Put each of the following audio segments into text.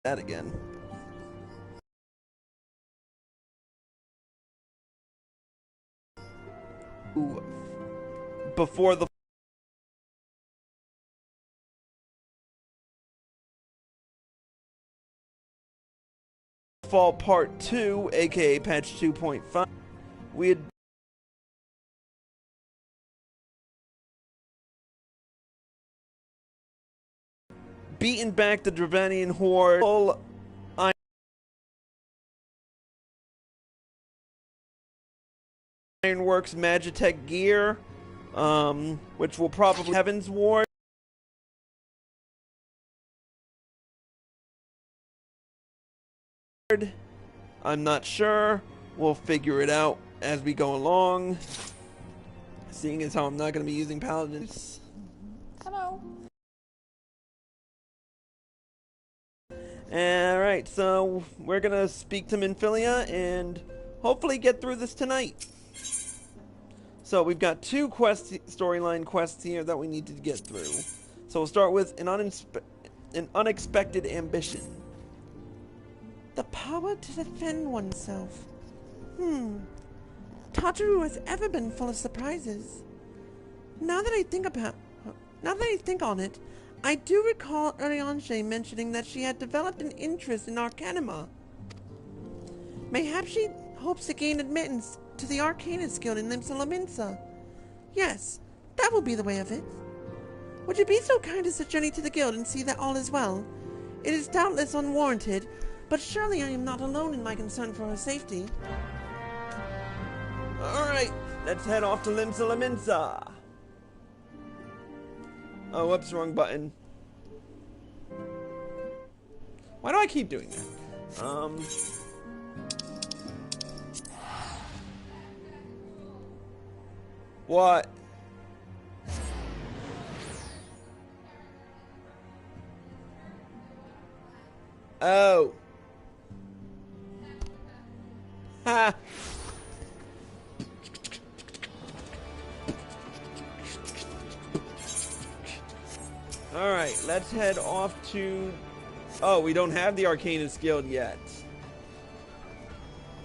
That again. Ooh. Before the Fall Part 2, aka Patch 2.5, we had beaten back the Dravanian horde, full Ironworks Magitech gear, which will probably Heaven's Ward. I'm not sure. We'll figure it out as we go along. Seeing as how I'm not going to be using paladins. Hello. Alright, so we're going to speak to Minfilia and hopefully get through this tonight. So we've got two storyline quests here that we need to get through. So we'll start with an unexpected ambition. The power to defend oneself. Tataru has ever been full of surprises. Now that I think on it, I do recall Urianshe mentioning that she had developed an interest in Arcanima. Mayhap she hopes to gain admittance to the Arcanist Guild in Limsa. Yes, that will be the way of it. Would you be so kind as to journey to the guild and see that all is well? It is doubtless unwarranted, but surely I am not alone in my concern for her safety. Alright, let's head off to Limsa. Oh, whoops, wrong button. Why do I keep doing that? What? Oh. Ha! Alright, let's head off to... Oh, we don't have the Arcanist Guild yet.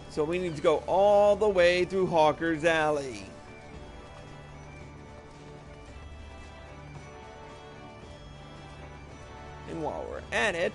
So we need to go all the way through Hawker's Alley. And while we're at it...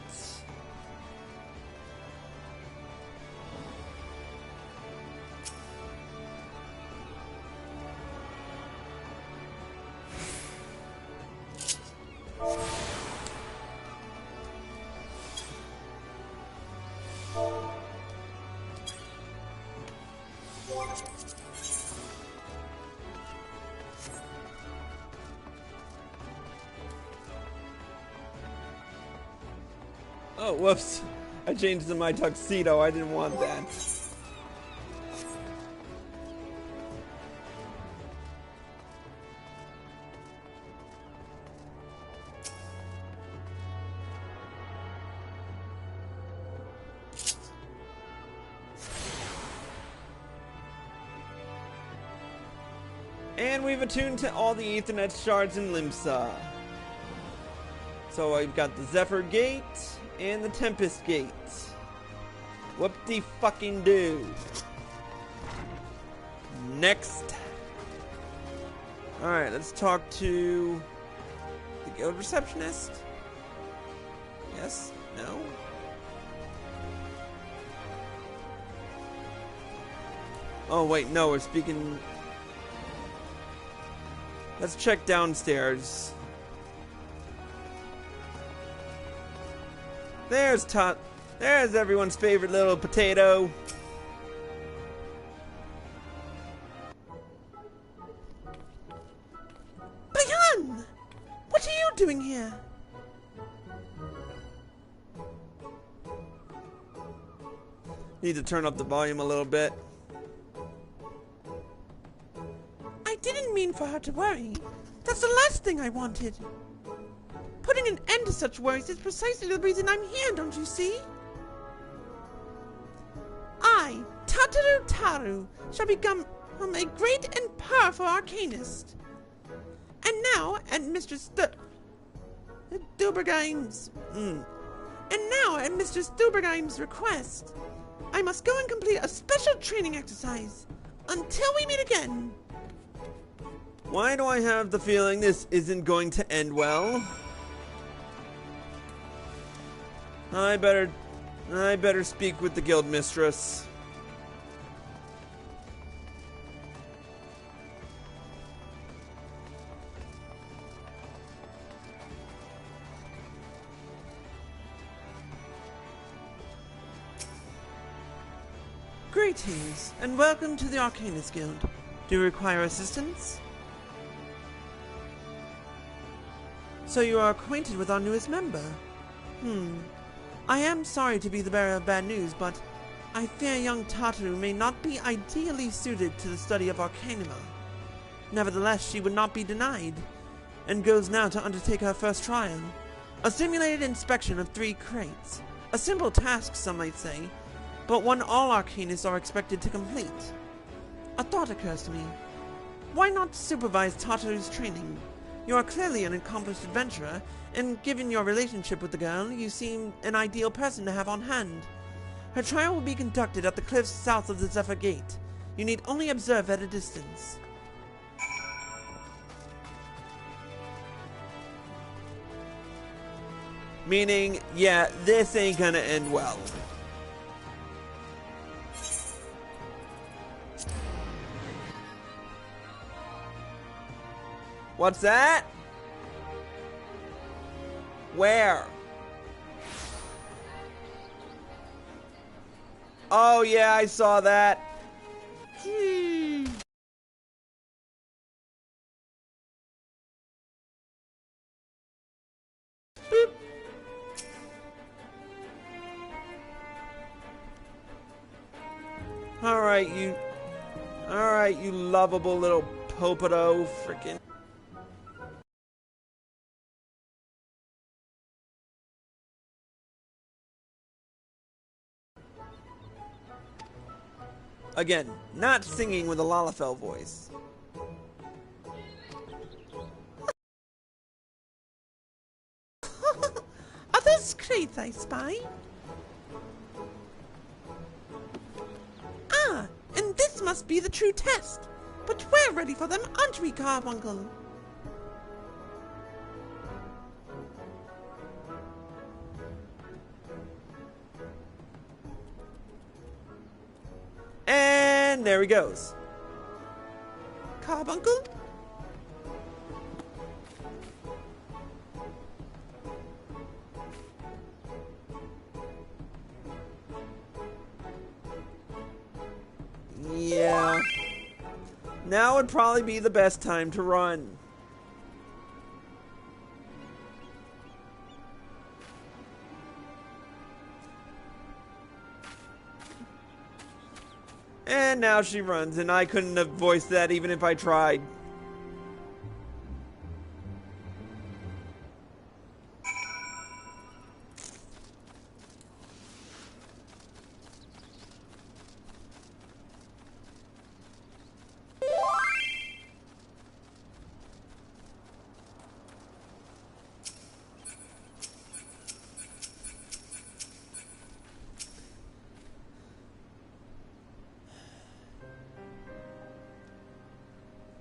Oh, whoops. I changed to my tuxedo. I didn't want that. And we've attuned to all the Ethernet shards in Limsa. So I've got the Zephyr Gate and the Tempest Gate. Whoop-de-fucking-do. Next. Alright, let's talk to the guild receptionist. Yes? No? Oh, wait, no, we're speaking... Let's check downstairs. There's everyone's favorite little potato. Bayan! What are you doing here? Need to turn up the volume a little bit. I didn't mean for her to worry. That's the last thing I wanted. Putting an end to such worries is precisely the reason I'm here, don't you see? I, Taru, shall become a great and powerful arcanist. And now, at Mistress Dubergine's And now, at Mr. Stubergeim's request, I must go and complete a special training exercise. Until we meet again. Why do I have the feeling this isn't going to end well? I better speak with the guild mistress. Greetings, and welcome to the Arcanist Guild. Do you require assistance? So you are acquainted with our newest member? I am sorry to be the bearer of bad news, but I fear young Tataru may not be ideally suited to the study of Arcanima. Nevertheless, she would not be denied, and goes now to undertake her first trial. A simulated inspection of 3 crates. A simple task, some might say, but one all Arcanists are expected to complete. A thought occurs to me. Why not supervise Tataru's training? You are clearly an accomplished adventurer, and given your relationship with the girl, you seem an ideal person to have on hand. Her trial will be conducted at the cliffs south of the Zephyr Gate. You need only observe at a distance. Meaning, yeah, this ain't gonna end well. What's that? Where? Oh yeah, I saw that. Boop. Alright, you lovable little popoto frickin'. Again, not singing with a Lalafell voice. Are those crates I spy? Ah, and this must be the true test. But we're ready for them, aren't we, Carbuncle? And there he goes. Carbuncle? Yeah. Now would probably be the best time to run. And now she runs, and I couldn't have voiced that even if I tried.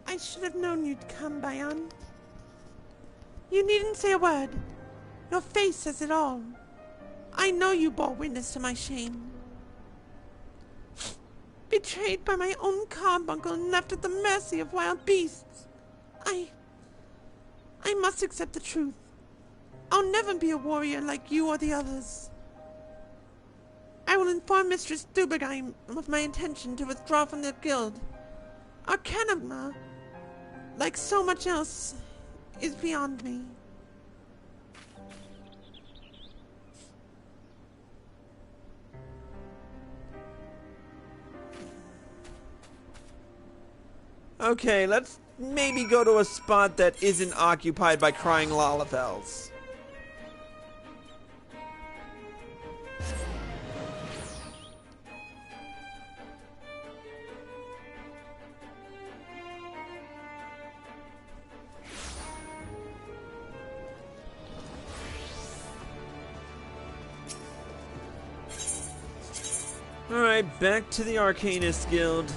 I should have known you'd come, Bayan. You needn't say a word. Your face says it all. I know you bore witness to my shame. Betrayed by my own carbuncle and left at the mercy of wild beasts. I must accept the truth. I'll never be a warrior like you or the others. I will inform Mistress Stubergeim of my intention to withdraw from the guild. Arcanima, like so much else, is beyond me. Okay, let's maybe go to a spot that isn't occupied by crying Lalafells. Alright, back to the Arcanist Guild.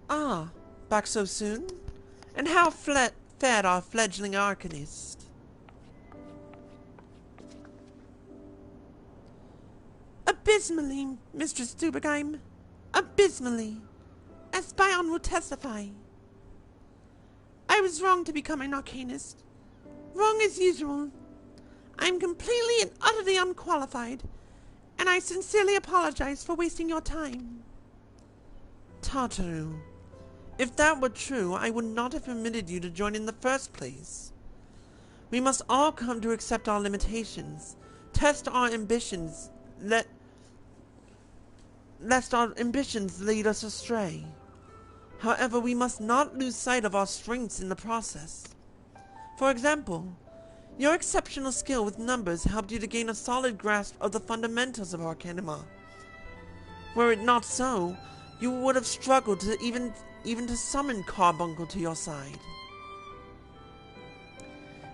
Ah, back so soon? And how fared our fledgling Arcanist? Abysmally, Mistress Dubergheim. Abysmally. As Bayan will testify. I was wrong to become an Arcanist. Wrong as usual. I am completely and utterly unqualified, and I sincerely apologize for wasting your time. Tartaru, if that were true, I would not have permitted you to join in the first place. We must all come to accept our limitations, test our ambitions, lest our ambitions lead us astray. However, we must not lose sight of our strengths in the process. For example, your exceptional skill with numbers helped you to gain a solid grasp of the fundamentals of Arcanima. Were it not so, you would have struggled to even to summon Carbuncle to your side.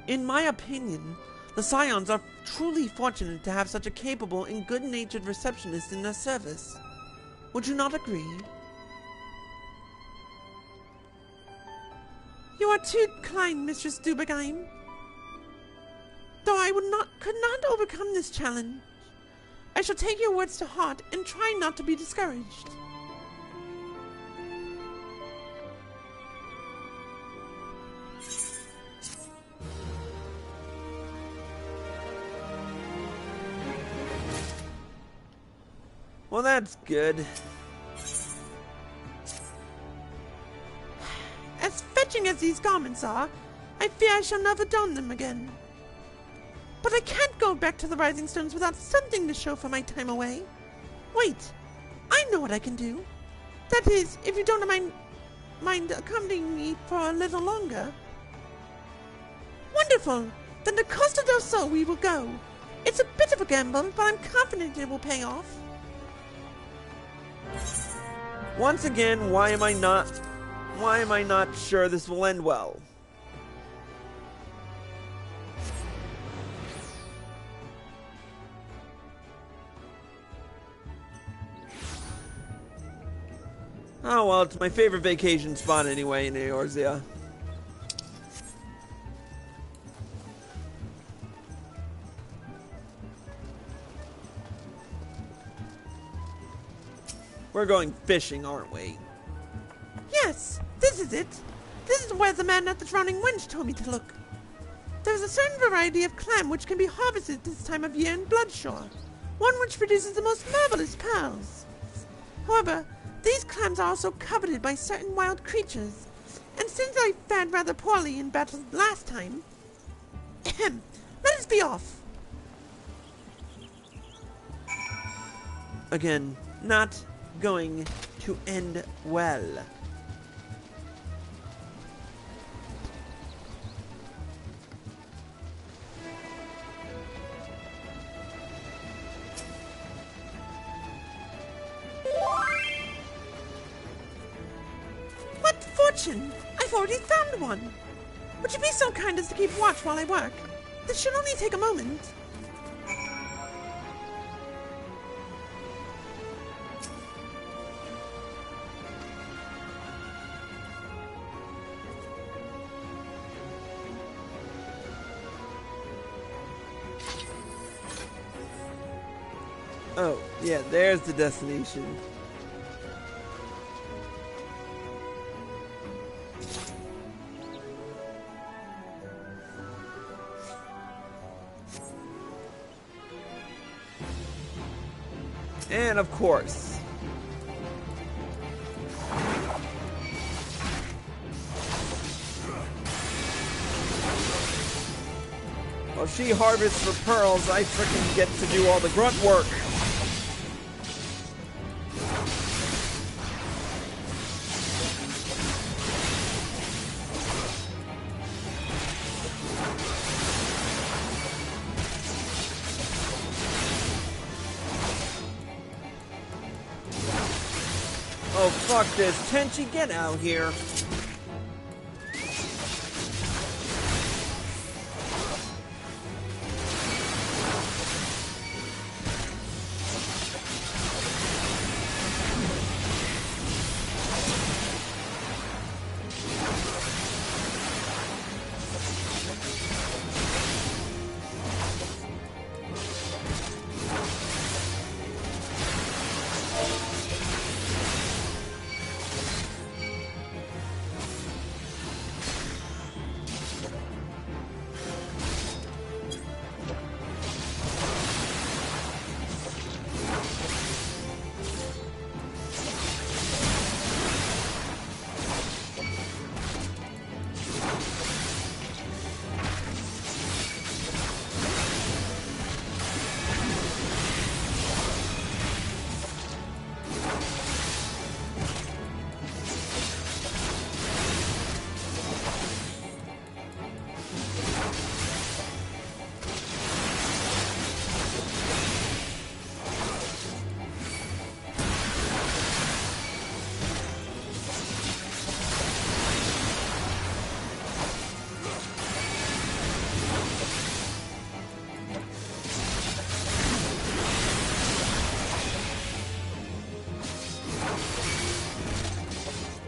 In my opinion, the Scions are truly fortunate to have such a capable and good-natured receptionist in their service. Would you not agree? You are too kind, Mistress Dubergheim. Though I could not overcome this challenge, I shall take your words to heart and try not to be discouraged. Well, that's good. As fetching as these garments are, I fear I shall never don them again. But I can't go back to the Rising Stones without something to show for my time away. Wait, I know what I can do. That is, if you don't mind accompanying me for a little longer. Wonderful! Then to Costa del Sol we will go. It's a bit of a gamble, but I'm confident it will pay off. Once again, why am I not sure this will end well? Oh well, it's my favorite vacation spot anyway in Eorzea. We're going fishing, aren't we? Yes, this is it. This is where the man at the Drowning Wench told me to look. There is a certain variety of clam which can be harvested this time of year in Bloodshore, one which produces the most marvelous pearls. However, these clams are also coveted by certain wild creatures, and since I fared rather poorly in battle last time, let us be off. Again, not going to end well. What fortune! I've already found one! Would you be so kind as to keep watch while I work? This should only take a moment. Oh, yeah, there's the destination. And of course, while she harvests for pearls, I frickin' get to do all the grunt work. Oh, fuck this. Tenchi, get out here.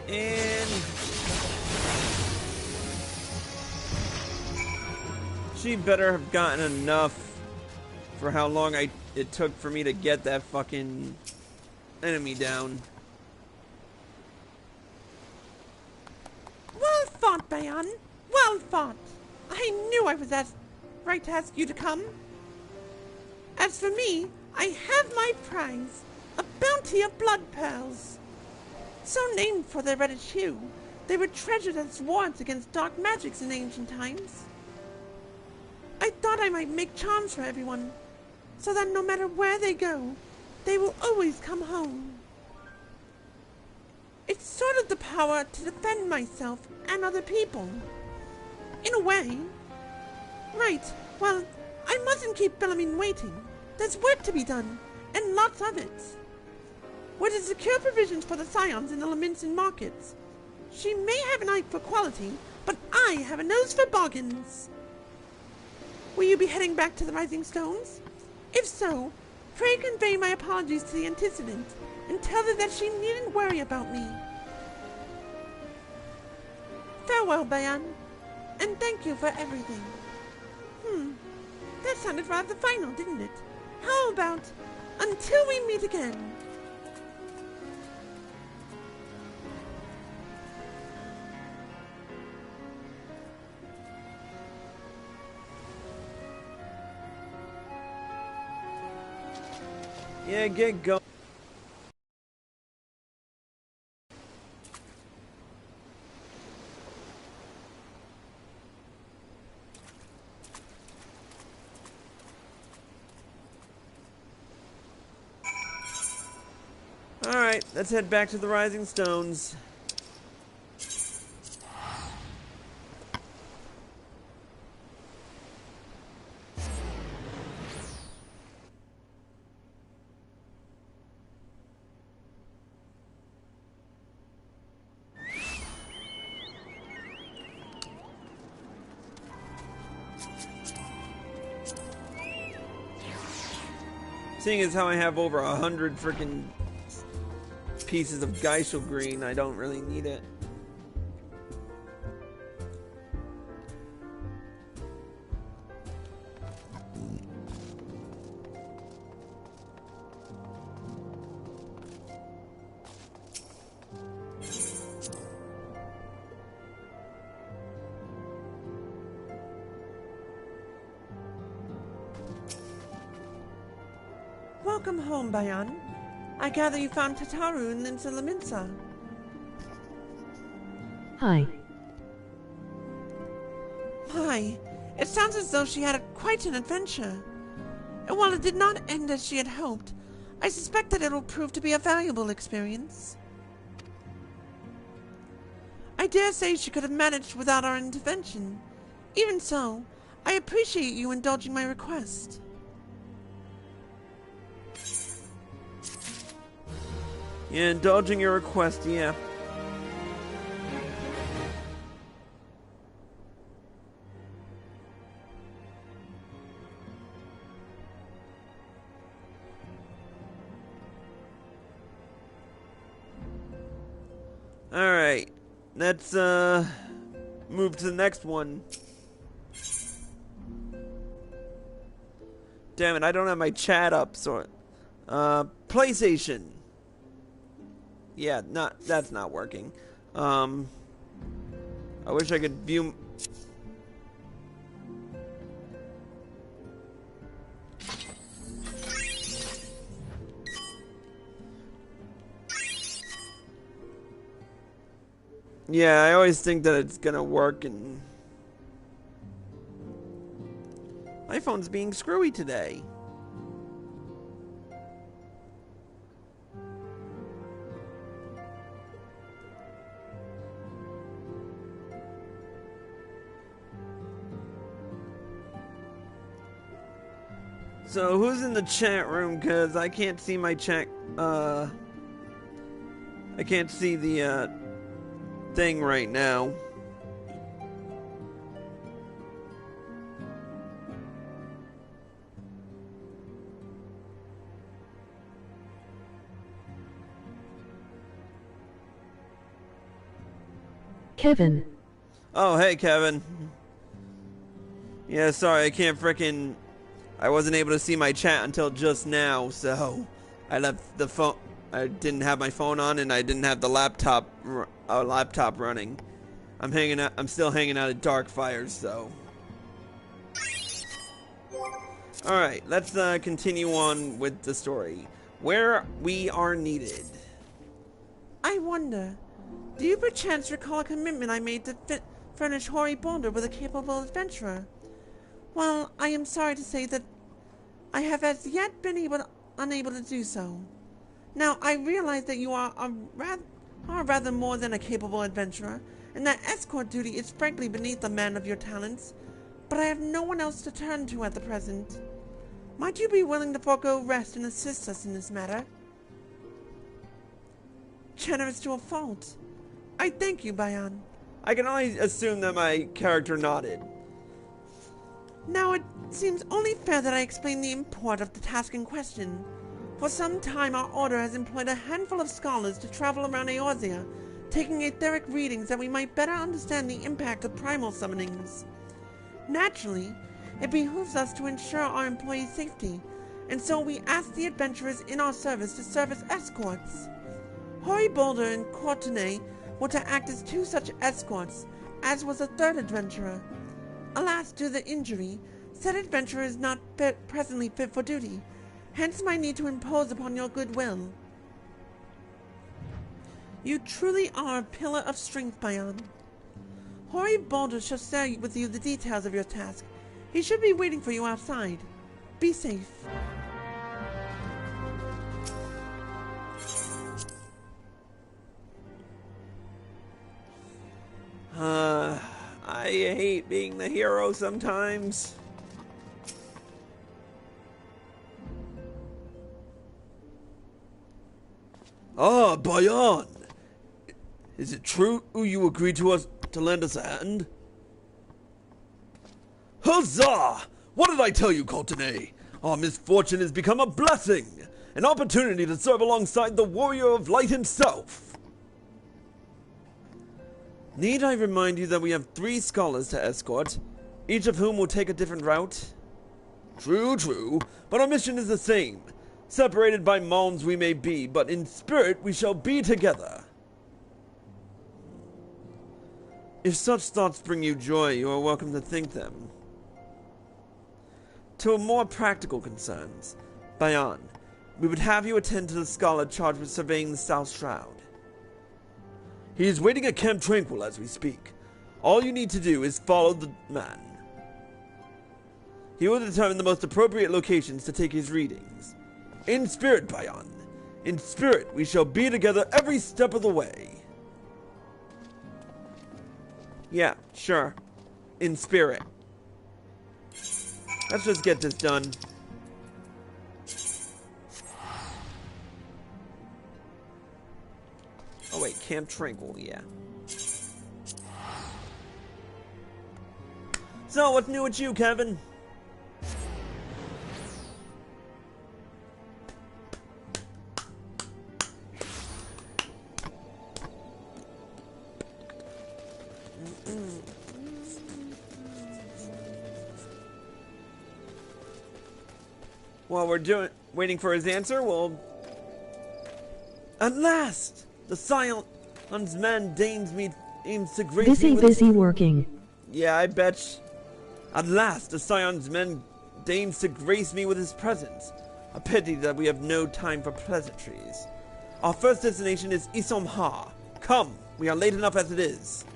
And she better have gotten enough for how long it took for me to get that fucking enemy down. Well fought, Bayan. Well fought. I knew I was right to ask you to come. As for me, I have my prize, a bounty of blood pearls. So named for their reddish hue, they were treasured as wards against dark magics in ancient times. I thought I might make charms for everyone, so that no matter where they go, they will always come home. It's sort of the power to defend myself and other people. In a way. Right, well, I mustn't keep Bellarmine waiting. There's work to be done, and lots of it. We're to secure provisions for the Scions in the Laminson markets. She may have an eye for quality, but I have a nose for bargains. Will you be heading back to the Rising Stones? If so, pray convey my apologies to the antecedent, and tell her that she needn't worry about me. Farewell, Bayan, and thank you for everything. That sounded rather final, didn't it? How about, until we meet again? Yeah, get going. Alright, let's head back to the Rising Stones. Seeing as how I have over 100 freaking pieces of Geishel green, I don't really need it. Welcome home, Bayan. I gather you found Tataru in Linsa Laminsa. Hi. My, it sounds as though she had quite an adventure. And while it did not end as she had hoped, I suspect that it will prove to be a valuable experience. I dare say she could have managed without our intervention. Even so, I appreciate you indulging my request. Yeah, indulging your request, yeah. Alright. Let's move to the next one. Damn it, I don't have my chat up, so PlayStation. Yeah, that's not working. I wish I could view. Yeah, I always think that it's gonna work, and my phone's being screwy today. So who's in the chat room? Cause I can't see my chat. I can't see the thing right now. Kevin. Oh, hey, Kevin. Yeah, sorry, I wasn't able to see my chat until just now, so I left the phone. I didn't have my phone on, and I didn't have the laptop running. I'm still hanging out at Darkfire, so. All right, let's continue on with the story. Where we are needed. I wonder, do you perchance recall a commitment I made to furnish Hoary Boulder with a capable adventurer? Well, I am sorry to say that I have as yet been unable to do so. Now, I realize that you are rather more than a capable adventurer, and that escort duty is frankly beneath a man of your talents, but I have no one else to turn to at the present. Might you be willing to forego rest and assist us in this matter? Generous to a fault. I thank you, Bayan. I can only assume that my character nodded. Now it seems only fair that I explain the import of the task in question. For some time our order has employed a handful of scholars to travel around Eorzea, taking etheric readings that we might better understand the impact of primal summonings. Naturally, it behooves us to ensure our employees' safety, and so we ask the adventurers in our service to serve as escorts. Hoary Boulder and Courtenay were to act as two such escorts, as was a third adventurer. Alas, due to injury, said adventurer is not presently fit for duty, hence my need to impose upon your goodwill. You truly are a pillar of strength, Bayan. Hoary Boulder shall share with you the details of your task. He should be waiting for you outside. Be safe. I hate being the hero sometimes. Ah, Bayan! Is it true you agreed to lend us a hand? Huzzah! What did I tell you, Courtenay? Our misfortune has become a blessing! An opportunity to serve alongside the warrior of light himself! Need I remind you that we have 3 scholars to escort, each of whom will take a different route? True, but our mission is the same. Separated by mounds we may be, but in spirit we shall be together. If such thoughts bring you joy, you are welcome to think them. To more practical concerns, Bayan, we would have you attend to the scholar charged with surveying the South Shroud. He is waiting at Camp Tranquil as we speak. All you need to do is follow the man. He will determine the most appropriate locations to take his readings. In spirit, Bayan. In spirit, we shall be together every step of the way. Yeah, sure. In spirit. Let's just get this done. Camp Tranquil, yeah. So, what's new with you, Kevin? While we're waiting for his answer, we'll... At last! The Scions man aims to grace me with... Busy working. Yeah, I bet. At last, the Scions man deigns to grace me with his presence. A pity that we have no time for pleasantries. Our first destination is Isomha. Come, we are late enough as it is.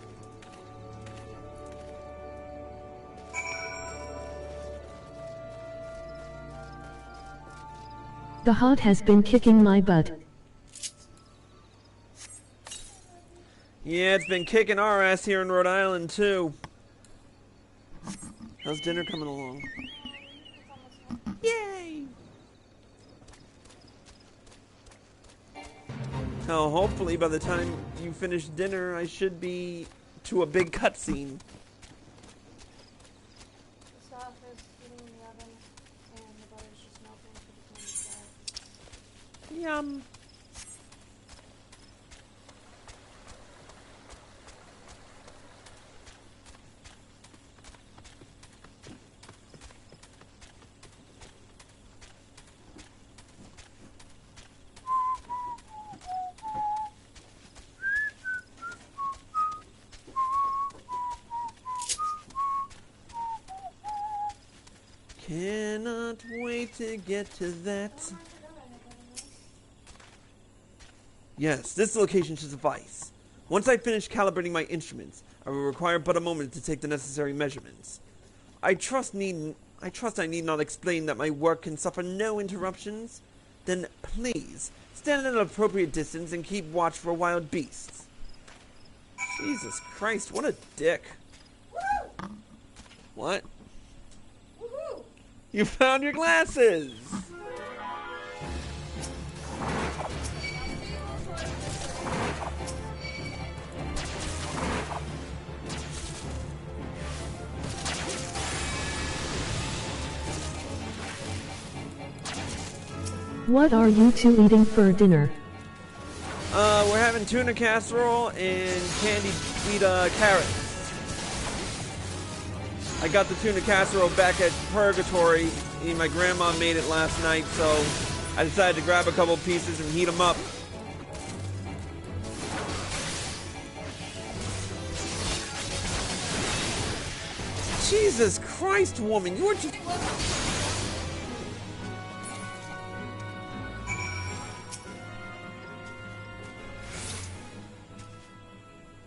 The hot has been kicking my butt. Yeah, it's been kicking our ass here in Rhode Island, too. How's dinner coming along? Yay! Oh, hopefully by the time you finish dinner, I should be to a big cutscene. The stuff is heating in the oven, and the butter's just melting for the candy. Yum. Cannot wait to get to that. Yes, this location should suffice. Once I finish calibrating my instruments, I will require but a moment to take the necessary measurements. I trust I need not explain that my work can suffer no interruptions. Then please, stand at an appropriate distance and keep watch for wild beasts. Jesus Christ, what a dick. Woo! What? Woohoo! You found your glasses! What are you two eating for dinner? We're having tuna casserole and candied sweet carrots. I got the tuna casserole back at Purgatory. My grandma made it last night, so I decided to grab a couple pieces and heat them up. Jesus Christ, woman, you are just...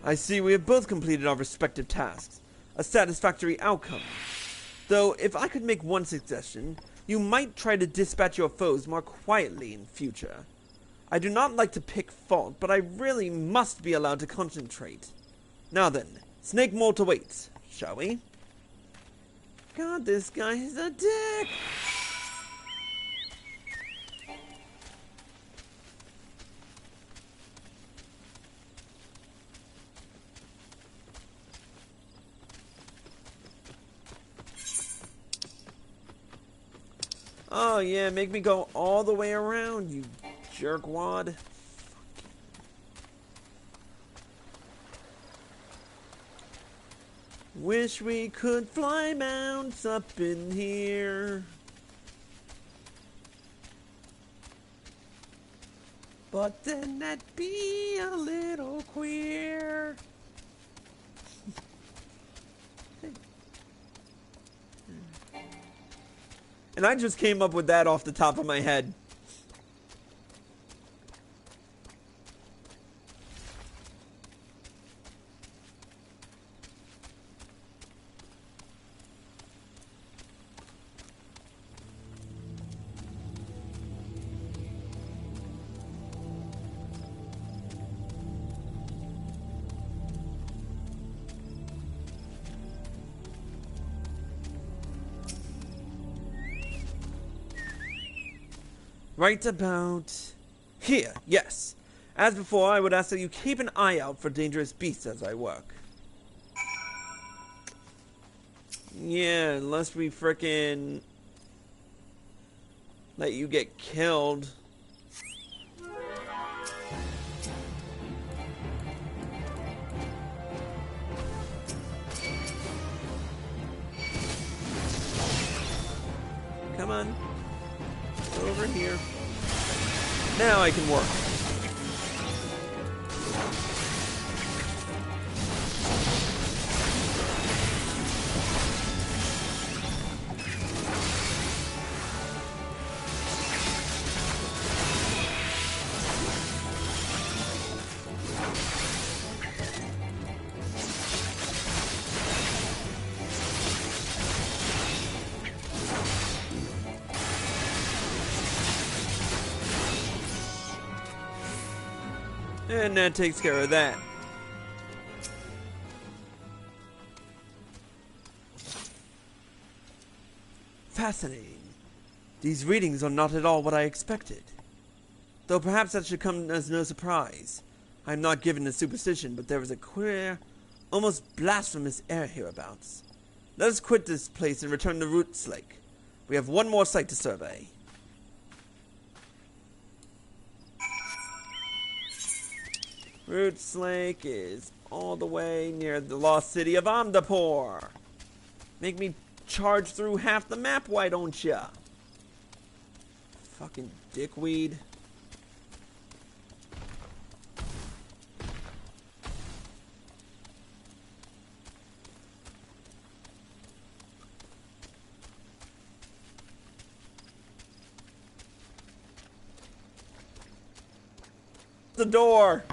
I see we have both completed our respective tasks. A satisfactory outcome. Though, if I could make one suggestion, you might try to dispatch your foes more quietly in future. I do not like to pick fault, but I really must be allowed to concentrate. Now then, Snake Molt awaits, shall we? God, this guy is a dick! Oh yeah, make me go all the way around, you jerkwad. Wish we could fly mounts up in here. But then that'd be a little queer. And I just came up with that off the top of my head. Right about here, yes. As before, I would ask that you keep an eye out for dangerous beasts as I work. Yeah, unless we frickin' let you get killed. Come on. Over here. Now I can work. And that takes care of that. Fascinating. These readings are not at all what I expected. Though perhaps that should come as no surprise. I am not given to superstition, but there is a queer, almost blasphemous air hereabouts. Let us quit this place and return to Roots Lake. We have one more site to survey. Roots Lake is all the way near the lost city of Amdapur. Make me charge through half the map, why don't ya? Fucking dickweed. The door.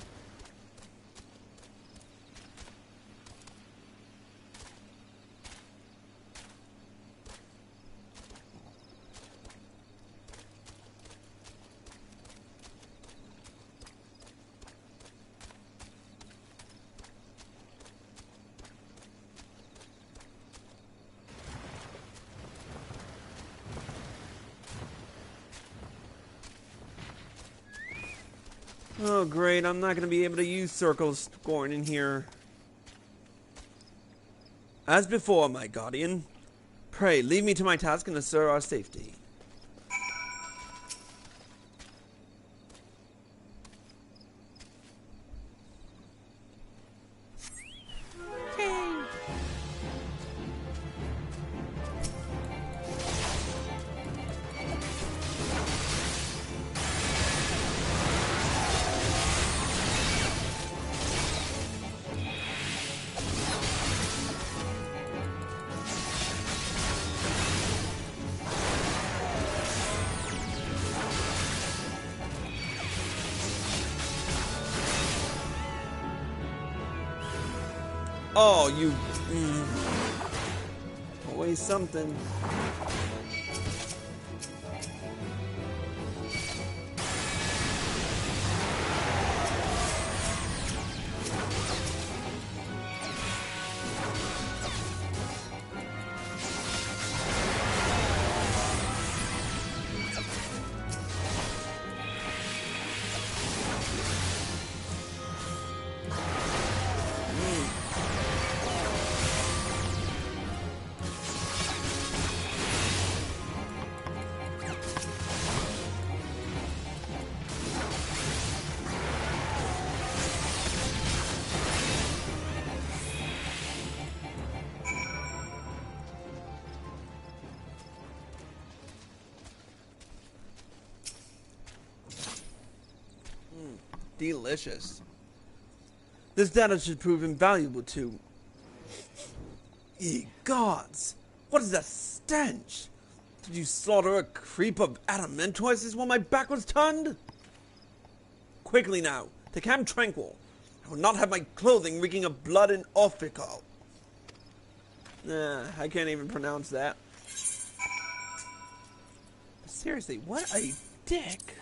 Oh great, I'm not going to be able to use circle scoring in here. As before, my guardian, pray leave me to my task and assure our safety. Oh, you... Always something. Delicious. This data should prove invaluable to... Ye gods! What is that stench? Did you slaughter a creep of adamantoises while my back was turned? Quickly now, to Camp Tranquil. I will not have my clothing reeking of blood and offical. I can't even pronounce that. Seriously, what a dick.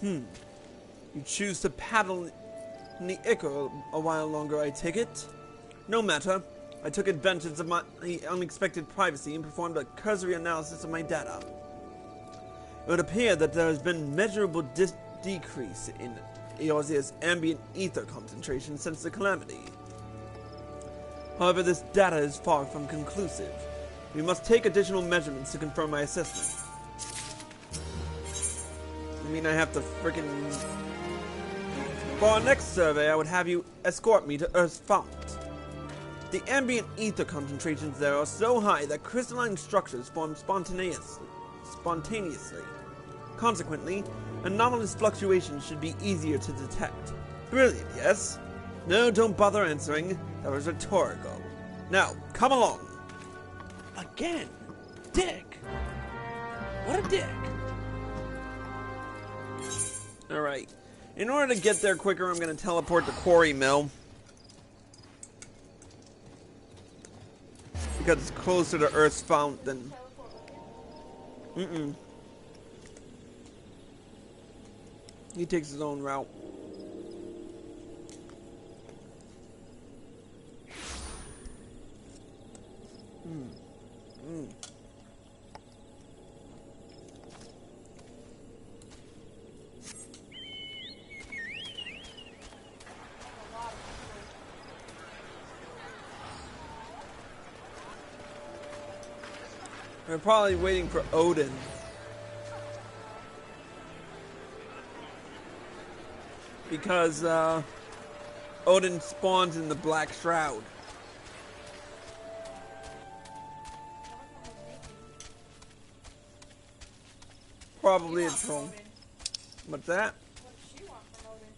You choose to paddle in the Ichor a while longer, I take it? No matter. I took advantage of my unexpected privacy and performed a cursory analysis of my data. It would appear that there has been measurable decrease in Eorzea's ambient ether concentration since the calamity. However, this data is far from conclusive. We must take additional measurements to confirm my assessment. I mean, I have to frickin'... For our next survey, I would have you escort me to Earth's fount. The ambient ether concentrations there are so high that crystalline structures form spontaneously. Consequently, anomalous fluctuations should be easier to detect. Brilliant, yes? No, don't bother answering. That was rhetorical. Now, come along. Again? Dick. What a dick. Alright. In order to get there quicker, I'm going to teleport to Quarry Mill. Because it's closer to Earth's fount than... He takes his own route. We're probably waiting for Odin. Because Odin spawns in the Black Shroud. Probably a troll. What's that? What does she want from Odin?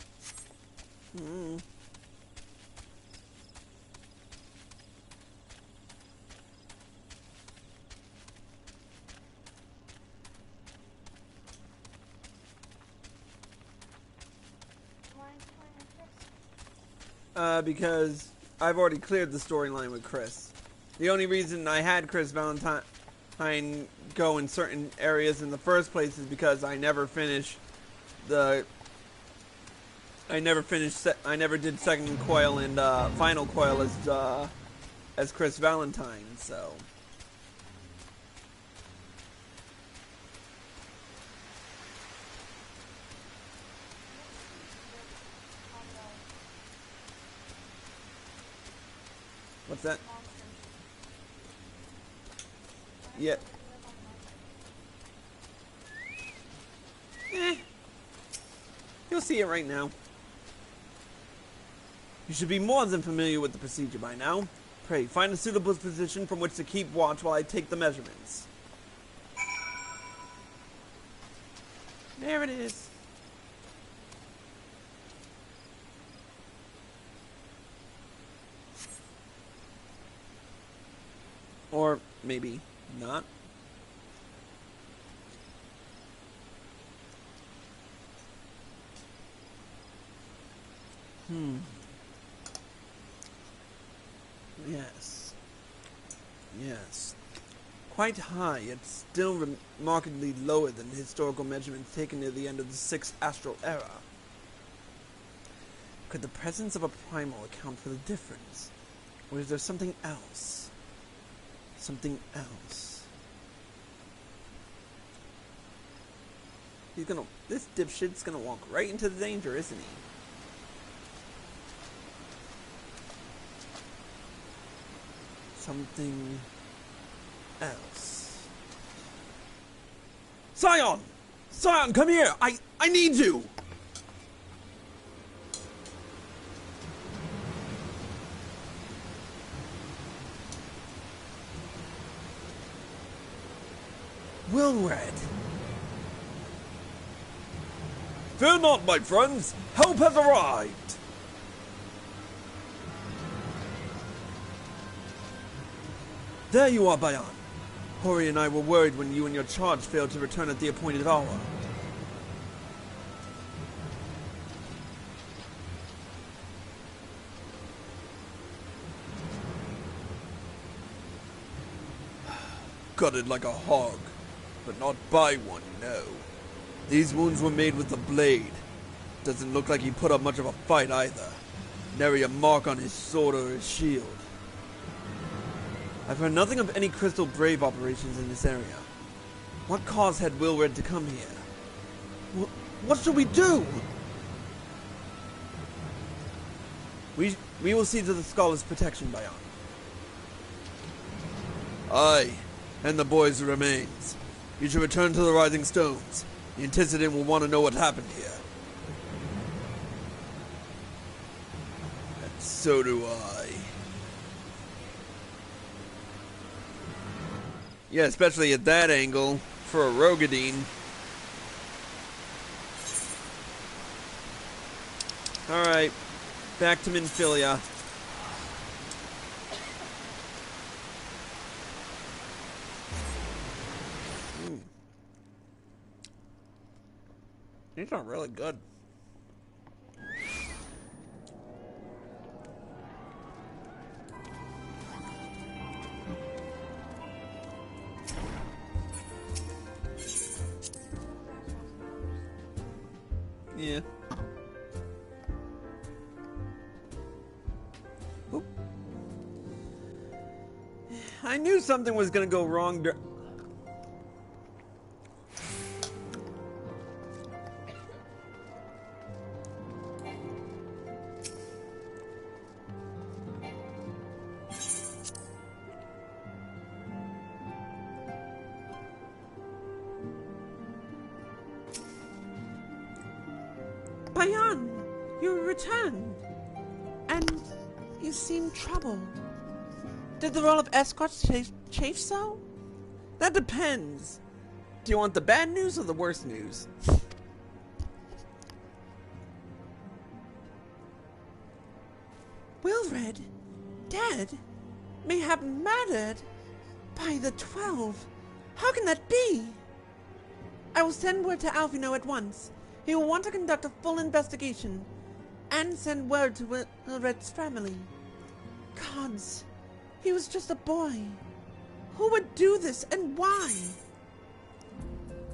Because I've already cleared the storyline with Chris. The only reason I had Chris Valentine go in certain areas in the first place is because I never finished I never did second coil and final coil as Chris Valentine, so. What's that? Yeah. You'll see it right now. You should be more than familiar with the procedure by now. Pray, find a suitable position from which to keep watch while I take the measurements. There it is. Or maybe not. Yes. Yes. Quite high, yet still remarkably lower than the historical measurements taken near the end of the 6th Astral Era. Could the presence of a primal account for the difference? Or is there something else? Something else. This dipshit's gonna walk right into the danger, isn't he? Something else. Scion! Scion, come here! I need you! Wilred. Fear not, my friends. Help has arrived. There you are, Bayan. Hori and I were worried when you and your charge failed to return at the appointed hour. Gutted like a hog, but not by one, no. These wounds were made with the blade. Doesn't look like he put up much of a fight either. Nary a mark on his sword or his shield. I've heard nothing of any Crystal Brave operations in this area. What cause had Wilred to come here? What should we do? We will see to the scholar's protection, Bayan. Aye, and the boy's remains. You should return to the Rising Stones. The Antecedent will want to know what happened here. And so do I. Yeah, especially at that angle, for a Rogadine. Alright, back to Minfilia. These are really good. Yeah. Oop. I knew something was gonna go wrong. Bayan, you returned, and you seem troubled. Did the role of escort chafe so? That depends. Do you want the bad news or the worst news? Wilred, dead, mayhap murdered by the 12. How can that be? I will send word to Alphino at once. He will want to conduct a full investigation and send word to Wilred's family. Gods, he was just a boy. Who would do this and why?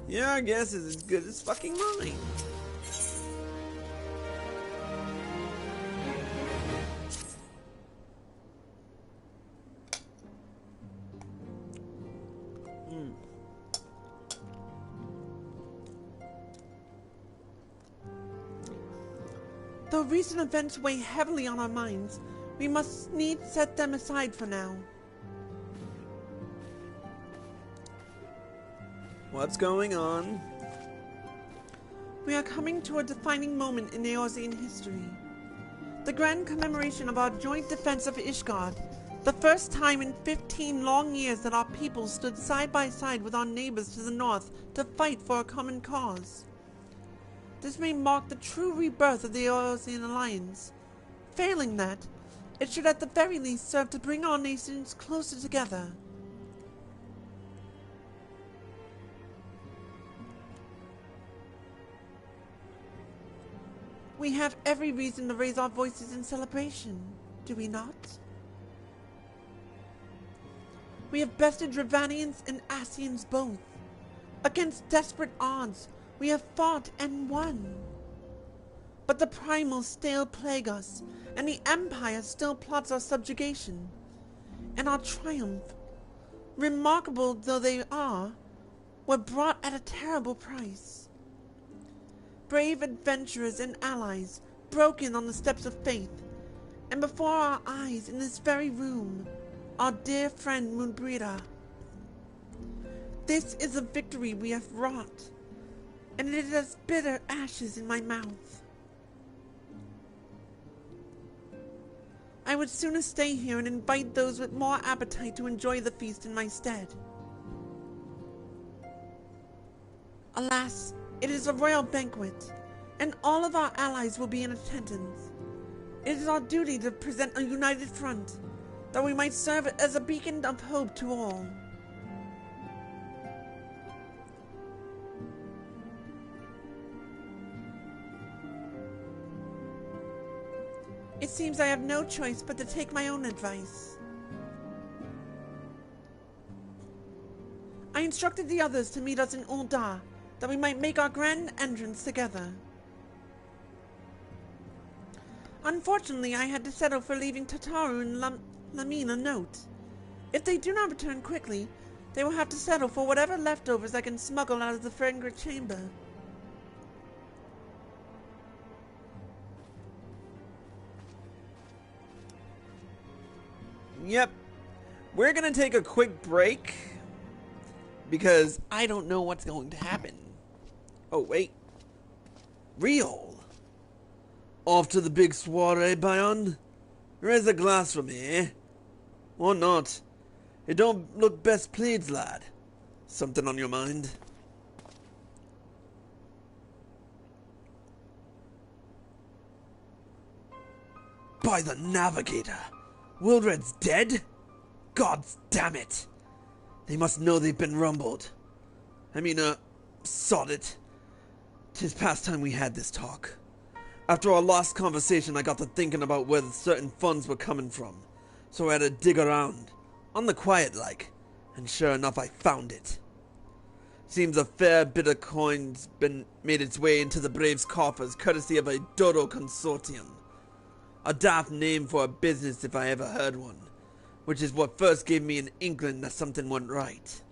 Yeah, I guess it's as good as fucking mine. Though recent events weigh heavily on our minds, we must needs set them aside for now. What's going on? We are coming to a defining moment in Eorzean history. The grand commemoration of our joint defense of Ishgard, the first time in 15 long years that our people stood side by side with our neighbors to the north to fight for a common cause. This may mark the true rebirth of the Eorzean Alliance. Failing that, it should at the very least serve to bring our nations closer together. We have every reason to raise our voices in celebration, do we not? We have bested Dravanians and Ascians both. Against desperate odds, we have fought and won. But the primals still plague us, and the Empire still plots our subjugation. And our triumph, remarkable though they are, were brought at a terrible price. Brave adventurers and allies broken on the steps of faith, and before our eyes in this very room, our dear friend Moonbrita. This is a victory we have wrought, and it is as bitter ashes in my mouth. I would sooner stay here and invite those with more appetite to enjoy the feast in my stead. Alas, it is a royal banquet, and all of our allies will be in attendance. It is our duty to present a united front, that we might serve as a beacon of hope to all. It seems I have no choice but to take my own advice. I instructed the others to meet us in Ul'dah, that we might make our grand entrance together. Unfortunately, I had to settle for leaving Tataru and Lamin a note. If they do not return quickly, they will have to settle for whatever leftovers I can smuggle out of the fragrant chamber. Yep. We're gonna take a quick break because I don't know what's going to happen. Oh, wait. Real. Off to the big soiree, Bayan? Raise a glass for me, eh? Or not. It don't look best pleased, lad. Something on your mind? By the Navigator! Wildred's dead? Gods damn it! They must know they've been rumbled. Sod it. 'Tis past time we had this talk. After our last conversation, I got to thinking about where the certain funds were coming from. So I had to dig around, on the quiet like, and sure enough I found it. Seems a fair bit of coin's been made its way into the Braves' coffers courtesy of a Dodo consortium. A daft name for a business if I ever heard one, which is what first gave me an inkling that something went right.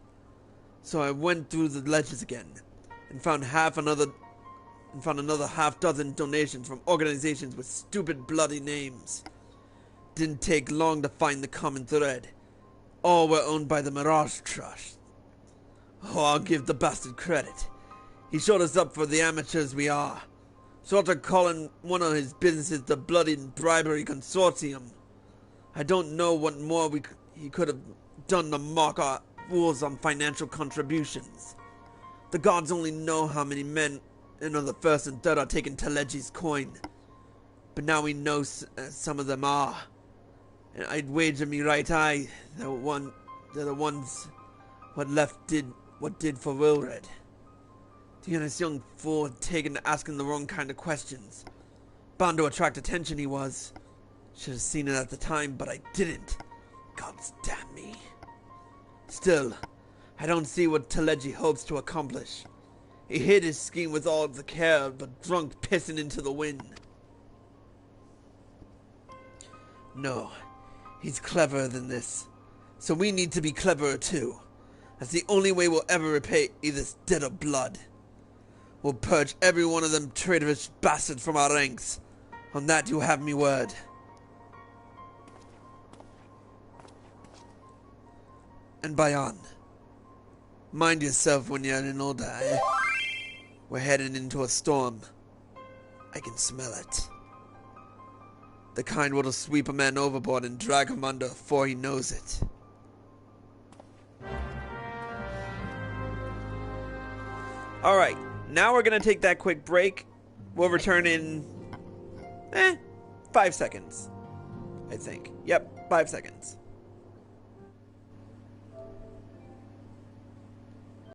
So I went through the ledgers again, and found another half-dozen donations from organizations with stupid bloody names. Didn't take long to find the common thread. All were owned by the Mirage Trust. Oh, I'll give the bastard credit. He showed us up for the amateurs we are. So after calling one of his businesses the Bloody Bribery Consortium, I don't know what more he could have done to mock our rules on financial contributions. The gods only know how many men of the first and third are taking Telegi's coin. But now we know some of them are. And I'd wager me right eye they're the ones what did for Wilred. This young fool had taken to asking the wrong kind of questions. Bound to attract attention he was. Should have seen it at the time, but I didn't. Gods damn me. Still, I don't see what Telegi hopes to accomplish. He hid his scheme with all the care of a drunk pissing into the wind. No, he's cleverer than this. So we need to be cleverer too. That's the only way we'll ever repay this debt of blood. We'll purge every one of them traitorous bastards from our ranks. On that you have me word. And Bayan, mind yourself when you're in order, eh? We're heading into a storm. I can smell it. The kind what'll sweep a man overboard and drag him under before he knows it. Alright, now we're gonna take that quick break. We'll return in 5 seconds. I think. Yep, 5 seconds.